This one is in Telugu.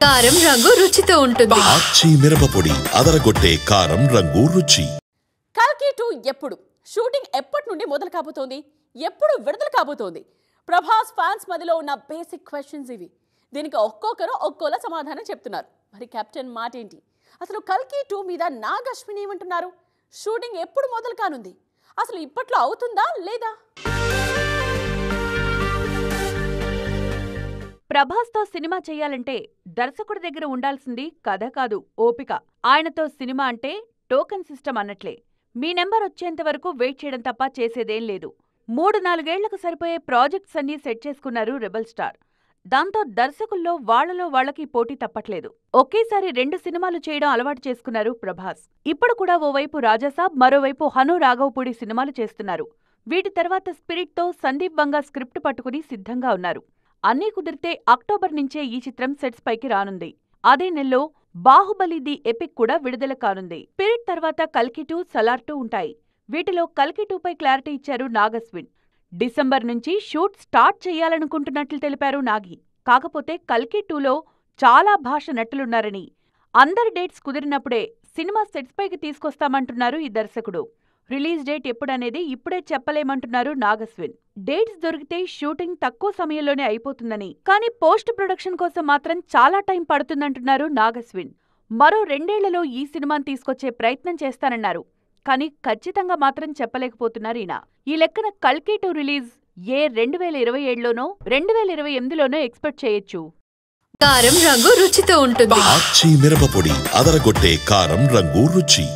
కారం రంగు రుచితో ఉంటుంది. ఆచి మిరపపొడి అదరగొట్టే కారం రంగు రుచి. కల్కి 2 ఎప్పుడు షూటింగ్ ఎప్పటి నుండి మొదలు కాబోతోంది, ఎప్పుడు విడుదల కాబోతోంది? ప్రభాస్ ఫ్యాన్స్ మధ్యలో ఉన్న బేసిక్ క్వశ్చన్స్ ఇవి. దీనికి ఒక్కొక్కరు ఒక్కోలా సమాధానం చెప్తున్నారు. మరి కెప్టెన్ మాట ఏంటి? అసలు కల్కి 2 మీద నాగ్ అశ్విన్ ఏమంటున్నారు? షూటింగ్ ఎప్పుడు మొదలు కానుంది? అసలు ఇప్పట్లో అవుతుందా లేదా? ప్రభాస్తో సినిమా చెయ్యాలంటే దర్శకుడి దగ్గర ఉండాల్సింది కథ కాదు, ఓపిక. ఆయనతో సినిమా అంటే టోకెన్ సిస్టమ్ అన్నట్లే. మీ నెంబర్ వచ్చేంత వరకు వెయిట్ చేయడం తప్ప చేసేదేం లేదు. 3-4 ఏళ్లకు సరిపోయే ప్రాజెక్ట్స్ అన్నీ సెట్ చేసుకున్నారు రెబల్ స్టార్. దాంతో దర్శకుల్లో వాళ్లలో వాళ్లకి పోటీ తప్పట్లేదు. ఒకేసారి 2 సినిమాలు చేయడం అలవాటు చేసుకున్నారు ప్రభాస్. ఇప్పుడు కూడా ఓవైపు రాజాసాబ్, మరోవైపు హను రాఘవపూడి సినిమాలు చేస్తున్నారు. వీటి తర్వాత స్పిరిట్తో సందీప్ వంగా స్క్రిప్ట్ పట్టుకుని సిద్ధంగా ఉన్నారు. అన్నీ కుదిరితే అక్టోబర్ నుంచే ఈ చిత్రం సెట్స్ పైకి రానుంది. అదే నెలలో బాహుబలి ది ఎపిక్ కూడా విడుదల కానుంది. స్పిరిట్ తర్వాత కల్కి 2, సలార్ 2 ఉంటాయి. వీటిలో కల్కి 2 పై క్లారిటీ ఇచ్చారు నాగ్ అశ్విన్. డిసెంబర్ నుంచి షూట్ స్టార్ట్ చెయ్యాలనుకుంటున్నట్లు తెలిపారు నాగి. కాకపోతే కల్కి 2లో చాలా భాష నటులున్నారని, అందరి డేట్స్ కుదిరినప్పుడే సినిమా సెట్స్ పైకి తీసుకొస్తామంటున్నారు ఈ దర్శకుడు. రిలీజ్ డేట్ ఎప్పుడనేది ఇప్పుడే చెప్పలేమంటున్నారు నాగ్ అశ్విన్. డేట్స్ దొరికితే షూటింగ్ తక్కువ సమయంలోనే అయిపోతుందని, కానీ పోస్ట్ ప్రొడక్షన్ కోసం మాత్రం చాలా టైం పడుతుందంటున్నారు నాగ్ అశ్విన్. మరో 2 ఏళ్లలో ఈ సినిమాను తీసుకొచ్చే ప్రయత్నం చేస్తానన్నారు. కానీ ఖచ్చితంగా మాత్రం చెప్పలేకపోతున్నారు ఈయన. ఈ లెక్కన కల్కి 2 రిలీజ్ 2027లోనో 2028లోనో ఎక్స్పెక్ట్ చేయొచ్చు. కారం రంగు రుచితో ఉంటుంది. ఆచి మిరపపొడి అదరగొట్టే కారం రంగు రుచి.